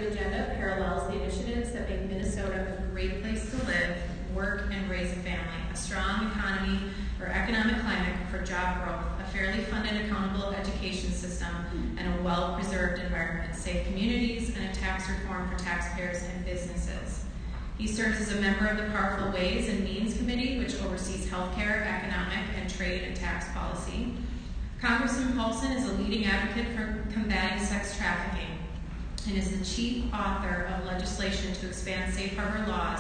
legislative agenda parallels the initiatives that make Minnesota a great place to live, work, and raise a family, a strong economy or economic climate for job growth, a fairly funded, accountable education system, and a well-preserved environment, safe communities, and a tax reform for taxpayers and businesses. He serves as a member of the Powerful Ways and Means Committee, which oversees healthcare, economic, and trade and tax policy. Congressman Paulsen is a leading advocate for combating sex trafficking and is the chief author of legislation to expand safe harbor laws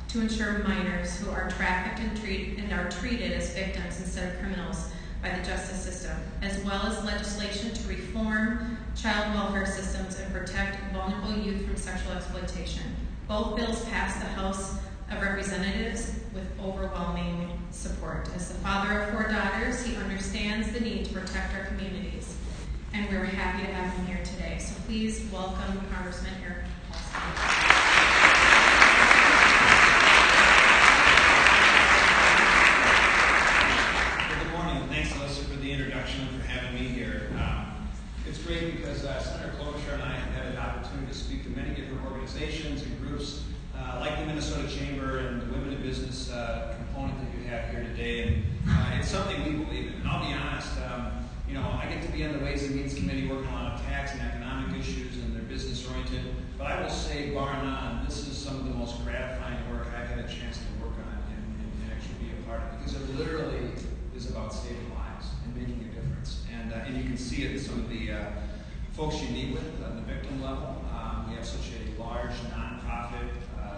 to ensure minors who are trafficked and are treated as victims instead of criminals by the justice system, as well as legislation to reform child welfare systems and protect vulnerable youth from sexual exploitation. Both bills passed the House of Representatives with overwhelming support. As the father of 4 daughters, he understands the need to protect our communities, and we're happy to have him here today. So please welcome Congressman Erik. For having me here. It's great because Senator Klobuchar and I have had an opportunity to speak to many different organizations and groups like the Minnesota Chamber and the Women in Business component that you have here today. And it's something we believe in. And I'll be honest, I get to be on the Ways and Means Committee working on a lot of tax and economic issues, and they're business oriented. But I will say, bar none, this is some of the most gratifying work I've had a chance to work on and actually be a part of, because it literally is about saving lives and making a difference. And you can see it in some of the folks you meet with on the victim level. We have such a large nonprofit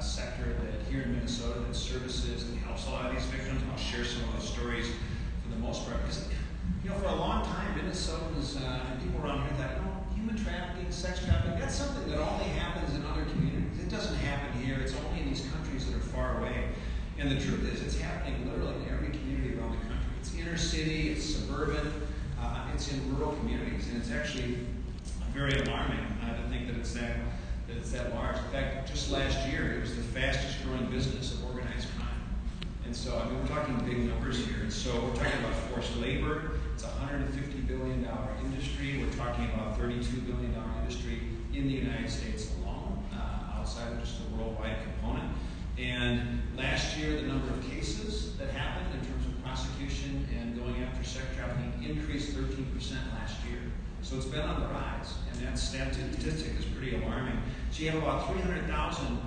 sector that here in Minnesota that services and helps a lot of these victims. I'll share some of those stories for the most part, because for a long time, Minnesotans and people around here thought, human trafficking, sex trafficking, that's something that only happens in other communities. It doesn't happen here. It's only in these countries that are far away. And the truth is, it's happening literally in every community around the country. It's inner city, it's suburban, it's in rural communities, and it's actually very alarming to think that it's that large. In fact, just last year, it was the fastest growing business of organized crime. And so, we're talking big numbers here. And so, we're talking about forced labor. It's a $150 billion industry. We're talking about $32 billion industry in the United States alone, outside of just the worldwide component. And last year, the number of cases that happened in terms of prosecution and going after sex trafficking increased 13% last year. So it's been on the rise, and that statistic is pretty alarming. So you have about 300,000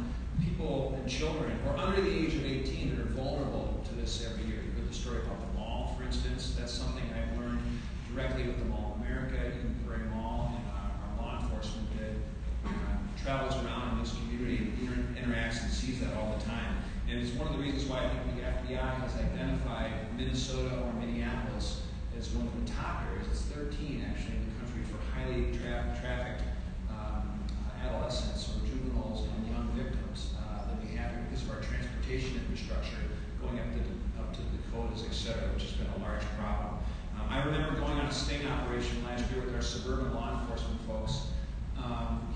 people and children who are under the age of 18 that are vulnerable to this every year. You heard the story about the mall, for instance. That's something I've learned directly with the Mall of America, Eden Prairie Mall, and our law enforcement that travels around in this community and interacts and sees that all the time. And it's one of the reasons why I think the FBI has identified Minnesota or Minneapolis as one of the top areas. It's 13 actually in the country for highly trafficked adolescents or juveniles and young victims that we have here because of our transportation infrastructure going up to the Dakotas, etc., which has been a large problem. I remember going on a sting operation last year with our suburban law enforcement folks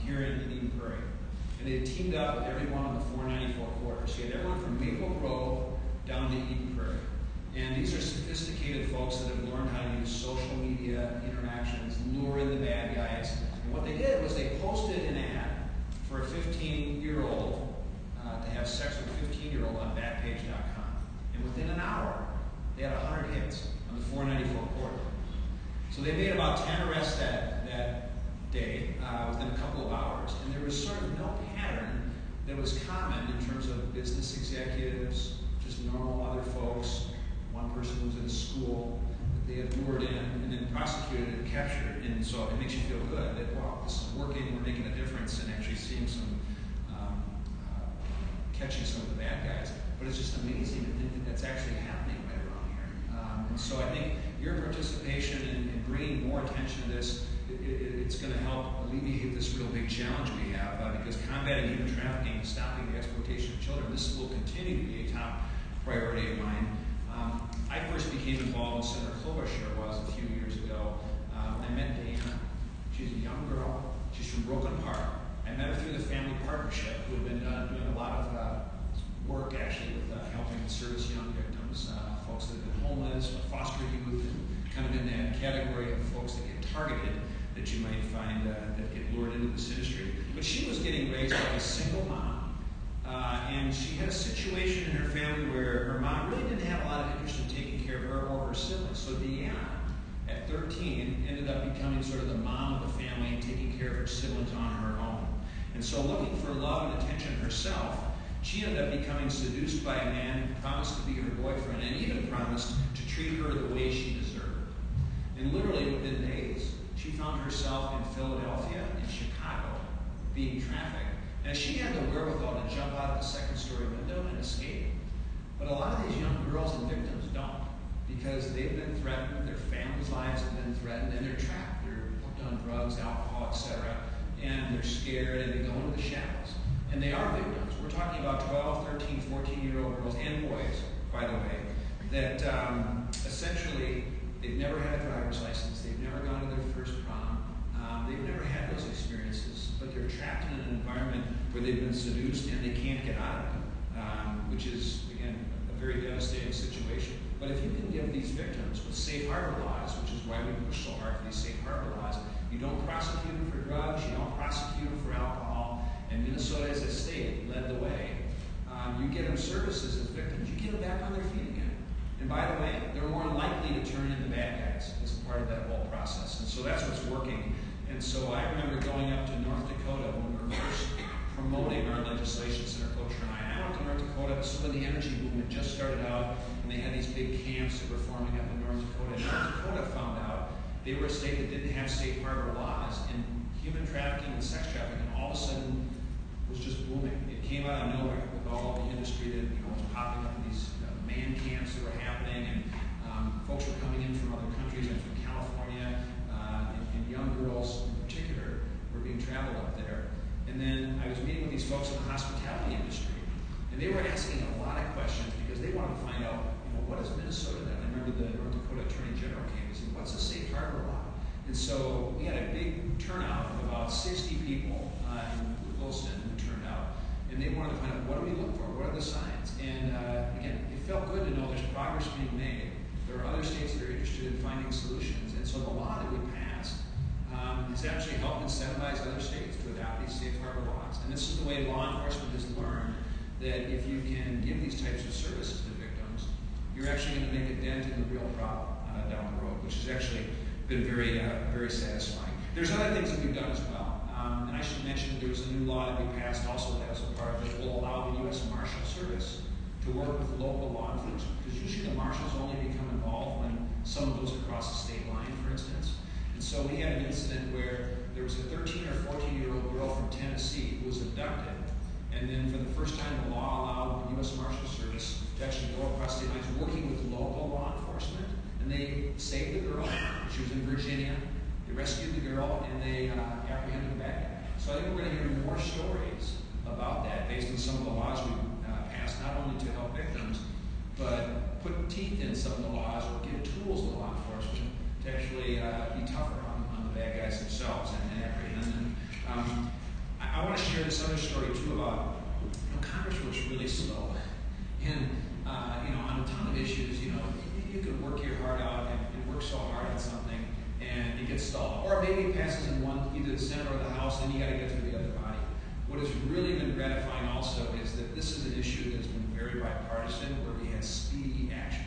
here in Eden Prairie. And they teamed up with everyone on the 494 corridor. So you had everyone from Maple Grove down to Eden Prairie. And these are sophisticated folks that have learned how to use social media interactions, lure in the bad guys. And what they did was they posted an ad for a 15-year-old to have sex with a 15-year-old on Backpage.com. And within an hour, they had 100 hits on the 494 corridor. So they made about 10 arrests that day within a couple of hours. And there was sort of no pattern that was common in terms of business executives, just normal other folks. One person was in a school that they had lured in and then prosecuted and captured. And so it makes you feel good that, wow, this is working, we're making a difference and actually seeing some, catching some of the bad guys. But it's just amazing to think that that's actually happening right around here. And so I think your participation in bringing more attention to this, it's going to help alleviate this real big challenge we have because combating human trafficking, stopping the exploitation of children, this will continue to be a top priority of mine. I first became involved in Senator Klobuchar a few years ago when I met Dana. She's a young girl. She's from Brooklyn Park. I met her through the Family Partnership, who have been doing a lot of work actually with helping service young victims, folks that have been homeless, foster youth, and kind of in that category of folks that get targeted that you might find that get lured into this industry. But she was getting raised by a single mom, and she had a situation in her family where her mom really didn't have a lot of interest in taking care of her or her siblings. So Deanna, at 13, ended up becoming sort of the mom of the family and taking care of her siblings on her own. And so looking for love and attention herself, she ended up becoming seduced by a man who promised to be her boyfriend and even promised to treat her the way she deserved. And literally within days, she found herself in Philadelphia and Chicago being trafficked. And she had the wherewithal to jump out of the second-story window and escape. But a lot of these young girls and victims don't, because they've been threatened, their families' lives have been threatened, and they're trapped. They're hooked on drugs, alcohol, etc., and they're scared, and they go into the shadows. And they are victims. We're talking about 12, 13, 14-year-old girls and boys, by the way, that essentially they've never had a driver's license, they've never gone to their first prom, they've never had those experiences, but they're trapped in an environment where they've been seduced and they can't get out of it, which is, again, a very devastating situation. But if you can give these victims with safe harbor laws, which is why we push so hard for these safe harbor laws, you don't prosecute them for drugs, you don't prosecute them for alcohol, and Minnesota as a state led the way. You get them services as victims, you get them back on their feet again. And by the way, they're more likely to turn into bad guys as a part of that whole process. And so that's what's working. And so I remember going up to North Dakota when we were first promoting our legislation, Senator Klobuchar and I. And I went to North Dakota, some of the energy movement just started out, and they had these big camps that were forming up in North Dakota. And North Dakota found out they were a state that didn't have safe harbor laws, and human trafficking and sex trafficking all of a sudden was just booming. It came out of nowhere with all of the industry that was popping up in these man camps that were happening, and folks were coming in from other countries and from California, and young girls in particular were being traveled up there. And then I was meeting with these folks in the hospitality industry, and they were asking a lot of questions because they wanted to find out, what has Minnesota done? I remember the North Dakota Attorney General came and said, what's a safe harbor law? And so we had a big turnout of about 60 people in Paulsen who turned out, and they wanted to find out, what do we look for? What are the signs? And again, it felt good to know there's progress being made. There are other states that are interested in finding solutions, and so the law that we passed has actually helped incentivize other states to adopt these safe harbor laws. And this is the way law enforcement has learned that if you can give these types of services to victims, you're actually going to make a dent in the real problem down the road, which has actually been very, very satisfying. There's other things that we've done as well. And I should mention there was a new law that we passed also that was a part of it will allow the U.S. Marshal Service to work with local law enforcement, because usually the marshals only become involved when someone goes across the state line, for instance. And so we had an incident where there was a 13 or 14-year-old girl from Tennessee who was abducted, and then for the first time the law allowed the U.S. Marshal Service to actually go across state lines working with local law enforcement, and they saved the girl. She was in Virginia. They rescued the girl, and they apprehended the bad guy. So I think we're going to hear more stories about that based on some of the laws we passed, not only to help victims, but put teeth in some of the laws or give tools to law enforcement to actually be tougher on the bad guys themselves and apprehend them. I want to share this other story too about Congress works really slow, and on a ton of issues, you can work your heart out and work so hard on something, and it gets stalled, or maybe it passes in either the Senate or the House, and you got to get through the other body. What has really been gratifying also is that this is an issue that's been very bipartisan, where we had speedy action.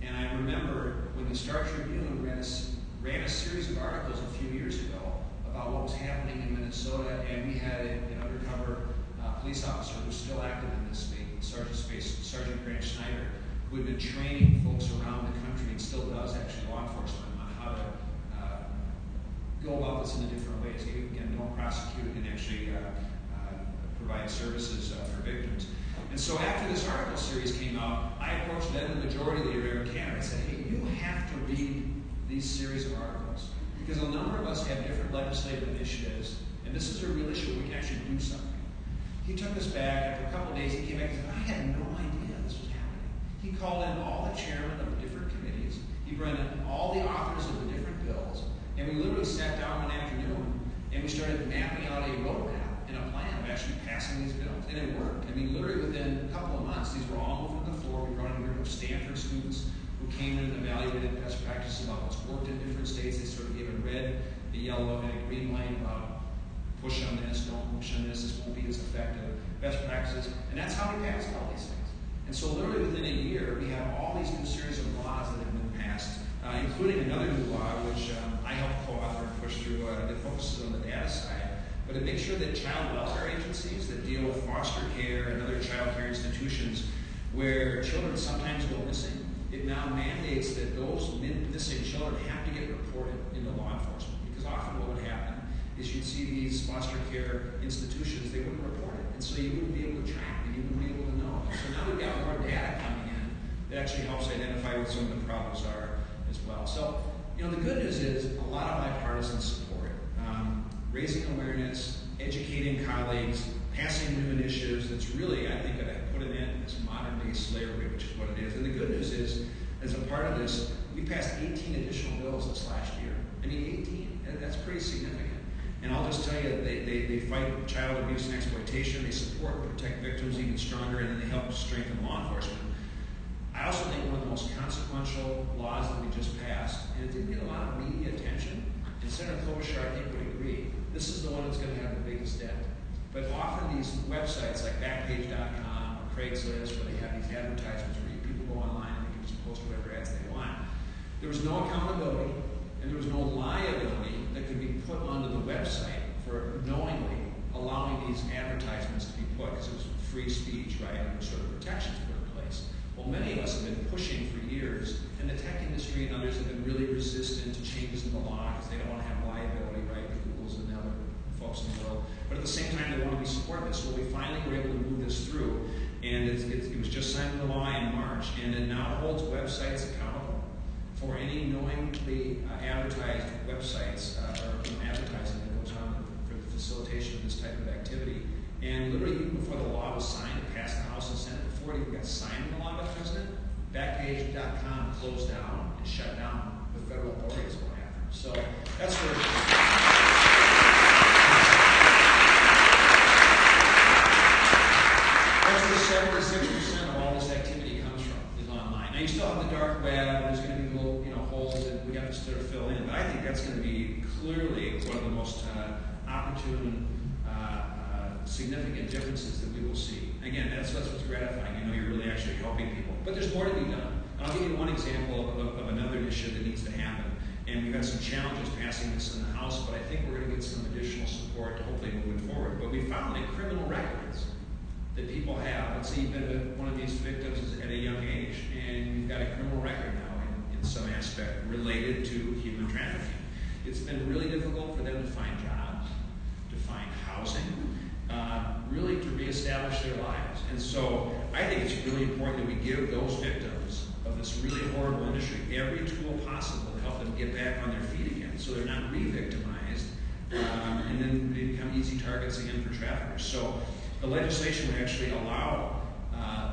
And I remember when the Star Tribune ran a series of articles a few years ago about what was happening in Minnesota, and we had an undercover police officer who's still active in this state, Sergeant Grant Schneider, who had been training folks around the country and still does actually law enforcement on how to go about this in a different way. So you, again, don't prosecute and actually provide services for victims. And so after this article series came out, I approached then the majority leader, Erik, and I said, hey, you have to read these series of articles, because a number of us have different legislative initiatives, and this is a real issue. We can actually do something. He took us back. After a couple of days, he came back and said, I had no idea this was happening. He called in all the chairmen of the different committees. He brought in all the authors of the different bills, and we literally sat down one afternoon, and we started mapping out a roadmap and a plan of actually passing these bills. And it worked. I mean, literally within a couple of months, these were all moving to the floor. We brought in a group of Stanford students who came in and evaluated best practices about what's worked in different states. They sort of gave a red, a yellow and a green light about push on this, don't push on this won't be as effective, best practices, and that's how we passed all these things. And so literally within a year, we have all these new series of laws that have been passed, including another new law, which I helped co-author and push through, that focuses on the data side, but it makes sure that child welfare agencies that deal with foster care and other child care institutions where children sometimes go missing, it now mandates that those missing children have to get reported into law enforcement. Because often what would happen is you'd see these foster care institutions, they wouldn't report it. And so you wouldn't be able to track it, you wouldn't be able to know. So now we've got more data coming in that actually helps identify what some of the problems are as well. So, the good news is a lot of bipartisan support, raising awareness, educating colleagues, passing new initiatives that's really, I think, going to put an end to this modern-day slavery, which is what it is. And the good news is, as a part of this, we passed 18 additional bills this last year. 18, that's pretty significant. And I'll just tell you, they fight child abuse and exploitation, they support and protect victims even stronger, and then they help strengthen law enforcement. I also think one of the most consequential laws that we just passed, and it didn't get a lot of media attention, and Senator Klobuchar, I think, would agree, this is the one that's going to have the biggest dent. But often these websites like Backpage.com or Craigslist, where they have these advertisements where people go online and they can just post whatever ads they want, there was no accountability and there was no liability that could be put onto the website for knowingly allowing these advertisements to be put, because it was free speech, right, and sort of protections put in place. Well, many of us have been pushing for years, and the tech industry and others have been really resistant to changes in the law because they don't want to have liability, right, the Googles and the other folks in the world. But at the same time, they want to be supportive of this. So we finally were able to move this through, and it was just signed into law in March, and it now holds websites accountable for any knowingly advertised websites or advertising that goes on for the facilitation of this type of activity. And literally, even before the law was signed, it passed the House and Senate, before it even got signed into law by the President, Backpage.com closed down and shut down the federal authorities going after them. So that's where. That's where 76% of all this activity comes from, is online. Now you still have the dark web, there's going to be little holes that we have to sort of fill in, but I think that's going to be clearly one of the most opportune, significant differences that we will see. Again, that's what's gratifying. You're really actually helping people. But there's more to be done. And I'll give you one example of another initiative that needs to happen. And we've had some challenges passing this in the House, but I think we're going to get some additional support to hopefully move it forward. But we found that criminal records that people have, let's say you've been one of these victims at a young age, and you've got a criminal record now in some aspect related to human trafficking. It's been really difficult for them to find jobs, to find housing, really to reestablish their lives. And so I think it's really important that we give those victims of this really horrible industry every tool possible to help them get back on their feet again, so they're not re-victimized and then they become easy targets again for traffickers. So the legislation would actually allow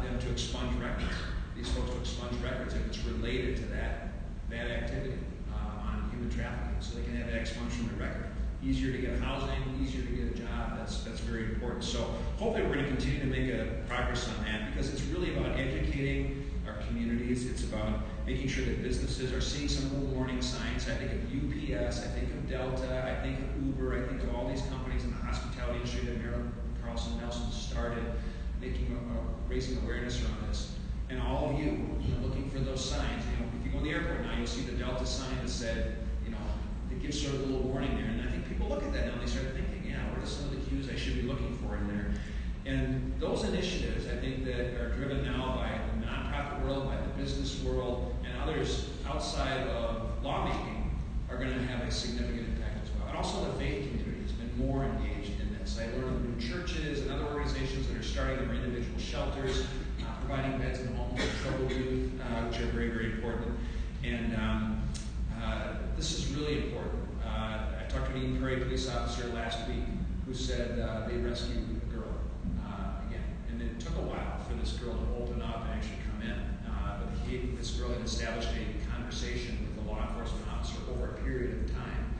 them to expunge records, these folks to expunge records if it's related to that activity on human trafficking, so they can have that expunged from their record. Easier to get housing, easier to get a job, that's very important. So hopefully we're going to continue to make a progress on that, because it's really about educating our communities. It's about making sure that businesses are seeing some of the warning signs. I think of UPS, I think of Delta, I think of Uber, I think of all these companies in the hospitality industry that Marilyn Paulsen Nelson started raising awareness around this. And all of you, looking for those signs. If you go to the airport now, you'll see the Delta sign that said, it gives sort of a little warning there. And I think people look at that now and they start thinking, what are some of the cues I should be looking for in there? And those initiatives, I think, that are driven now by the nonprofit world, by the business world, and others outside of lawmaking are going to have a significant impact as well. And also the faith community has been more engaged in this. I learned of new churches and other organizations that are starting their individual shelters, providing beds and homes for troubled youth, which are very, very important. And this is really important. I talked to an Eden Prairie police officer last week who said they rescued a girl again. And it took a while for this girl to open up and actually come in. But this girl had established a conversation with the law enforcement officer over a period of time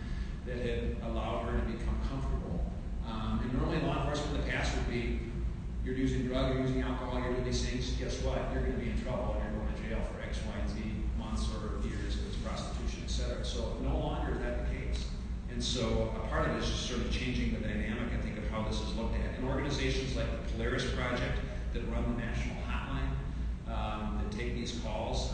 that had allowed her to become comfortable. And normally law enforcement in the past would be, you're using drugs, you're using alcohol, you're doing these things, guess what? You're going to be in trouble and you're going to jail for X, Y, and Z months or years if it's prostitution, etc. So no longer is that the case. And And so a part of it is just sort of changing the dynamic, I think, of how this is looked at. And organizations like the Polaris Project that run the national hotline, that take these calls,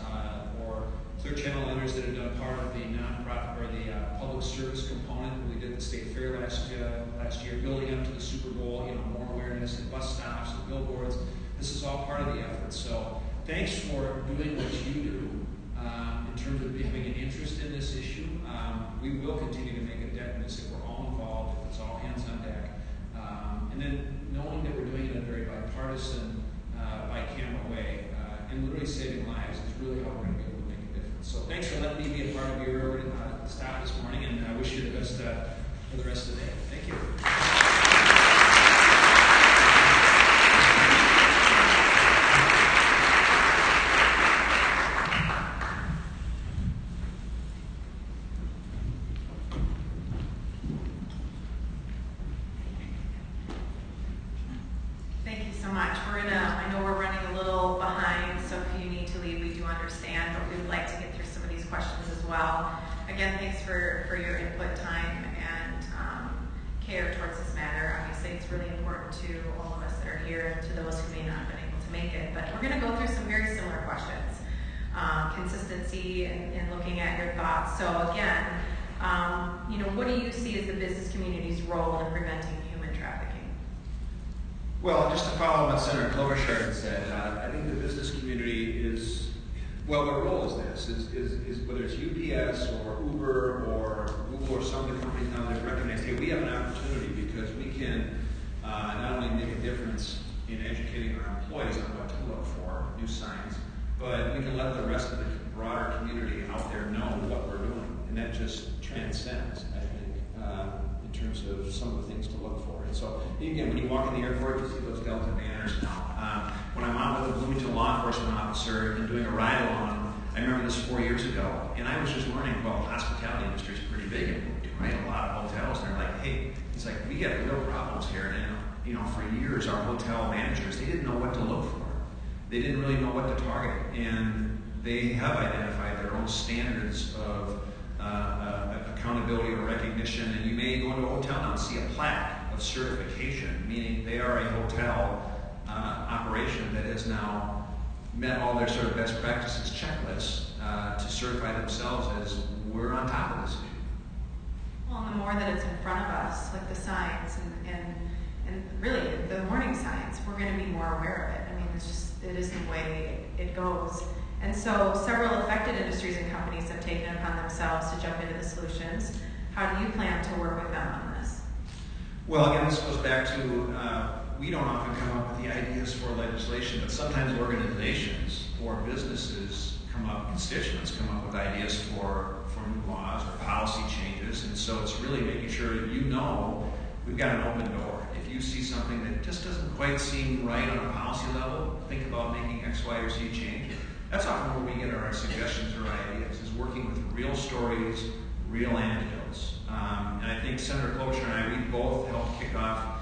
or Clear Channel others that have done part of the nonprofit or the public service component. We did the state fair last year, building up to the Super Bowl, more awareness at bus stops and billboards. This is all part of the effort. So thanks for doing what you do in terms of having an interest in this issue. We will continue to make a dent in this if we're all involved, if it's all hands on deck. And then knowing that we're doing it in a very bipartisan, bi-camera way, and literally saving lives is really how we're going to be able to make a difference. So thanks for letting me be a part of your staff this morning, and I wish you the best for the rest of the day. Thank you. Thank you so much. I know we're running a little behind, so if you need to leave, we do understand, but we would like to get through some of these questions as well. Again, thanks for your input, time, and care towards this matter. Obviously, it's really important to all of us that are here and to those who may not have been able to make it. But we're going to go through some very similar questions. Consistency and looking at your thoughts. So again, what do you see as the business community's role in preventing human trafficking? Well, just to follow what Senator Klobuchar had said, I think the business community is, well, their role is this, is whether it's UPS or Uber or Google or some of the companies now that recognize, hey, we have an opportunity because we can not only make a difference in educating our employees on what to look for, new signs, but we can let the rest of the broader community out there know what we're doing. And that just transcends, I think, in terms of some of the things to look for. And so, again, when you walk in the airport, you see those Delta banners now. When I'm out with a Bloomington law enforcement officer and doing a ride-along, I remember this 4 years ago, and I was just learning, well, the hospitality industry is pretty big in Bloomington, right? A lot of hotels, and they're like, hey, it's like, we get real problems here. And, for years, our hotel managers, they didn't know what to look for. They didn't really know what to target. And they have identified their own standards of accountability or recognition. And you may go into a hotel now and see a plaque of certification, meaning they are a hotel operation that has now met all their sort of best practices checklists to certify themselves as we're on top of this issue. Well, and the more that it's in front of us, like the signs and really the warning signs, we're going to be more aware of it. I mean, it is the way it goes. And so several affected industries and companies have taken it upon themselves to jump into the solutions. How do you plan to work with them on this? Well, again, this goes back to we don't often come up with the ideas for legislation, but sometimes organizations or businesses constituents come up with ideas for new laws or policy changes. And so it's really making sure that we've got an open door. If you see something that just doesn't quite seem right on a policy level, think about making X, Y, or Z change. That's often where we get our suggestions or ideas, is working with real stories, real anecdotes. And I think Senator Klobuchar and I, we both helped kick off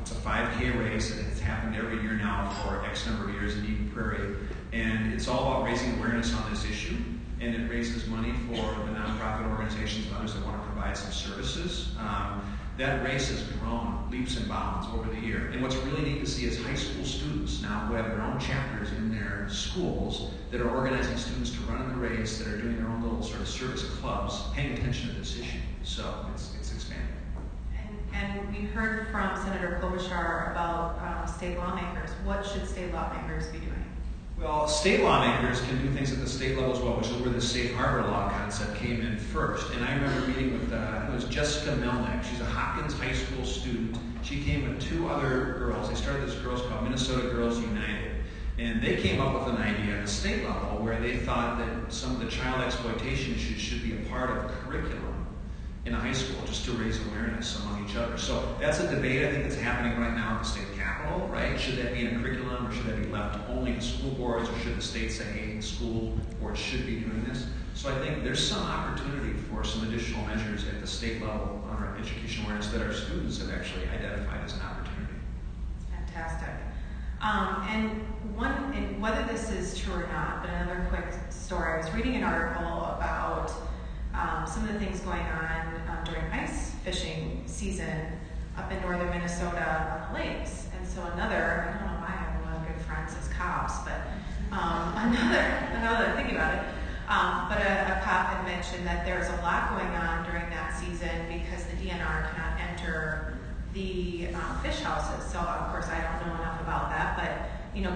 it's a 5K race that has happened every year now for X number of years in Eden Prairie. And it's all about raising awareness on this issue. And it raises money for the nonprofit organizations and others that want to provide some services. That race has grown leaps and bounds over the year. And what's really neat to see is high school students now who have their own chapters in their schools that are organizing students to run in the race, that are doing their own little sort of service clubs, paying attention to this issue. So it's expanding. And we heard from Senator Klobuchar about state lawmakers. What should state lawmakers be doing? Well, state lawmakers can do things at the state level as well, which is where the safe harbor law concept came in first. And I remember meeting with, it was Jessica Melnick. She's a Hopkins High School student. She came with two other girls. They started this girls called Minnesota Girls United. And they came up with an idea at the state level where they thought that some of the child exploitation issues should be a part of curriculum in a high school, just to raise awareness among each other. So that's a debate I think that's happening right now at the state capitol, right? Should that be in a curriculum, or should that be left only to school boards, or should the state say, hey, school boards should be doing this? So I think there's some opportunity for some additional measures at the state level on our education awareness that our students have actually identified as an opportunity. Fantastic. And whether this is true or not, but another quick story. I was reading an article about some of the things going going on during ice fishing season up in northern Minnesota on the lakes. And so I don't know why I have a lot of good friends as cops, but another thinking about it, but a cop had mentioned that there's a lot going on during that season because the DNR cannot enter the fish houses. So of course I don't know enough about that, but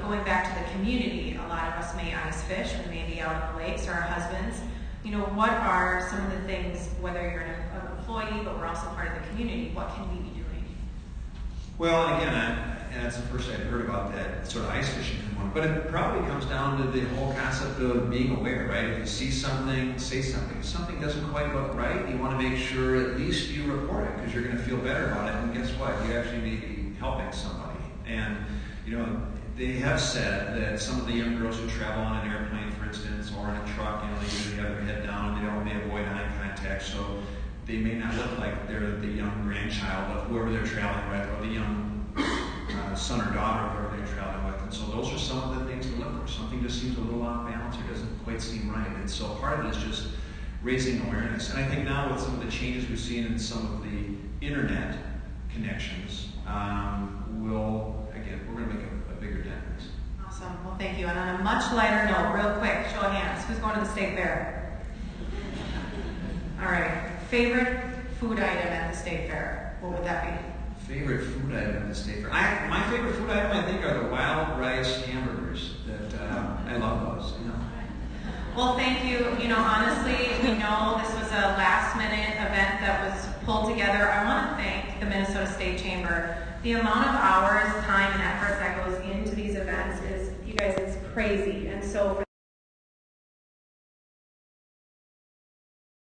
going back to the community, a lot of us may ice fish, we may be out on the lakes, or our husbands. What are some of the things, whether you're an employee, but we're also part of the community, what can we be doing? Well, and again, that's the first I'd heard about that sort of ice fishing component. But it probably comes down to the whole concept of being aware, right? If you see something, say something. If something doesn't quite look right, you want to make sure at least you report it because you're going to feel better about it. And guess what? You actually may be helping somebody. And, they have said that some of the young girls who travel on an airplane, for instance, or in a truck, they usually have their head down and they avoid eye contact. So they may not look like they're the young grandchild of whoever they're traveling with, or the young son or daughter of whoever they're traveling with. And so those are some of the things to look for. Something just seems a little off balance or doesn't quite seem right. And so part of it is just raising awareness. And I think now with some of the changes we've seen in some of the internet connections, we're going to make a bigger difference. Awesome. Well, thank you. And on a much lighter note, real quick, show of hands. Who's going to the state fair? All right. Favorite food item at the state fair? What would that be? Favorite food item at the state fair? My favorite food item, I think, are the wild rice hamburgers. I love those. Well, thank you. Honestly, we know this was a last-minute event that was pulled together. I want to thank the Minnesota State Chamber. The amount of hours, time, and effort that goes into these events is, you guys, it's crazy. And so for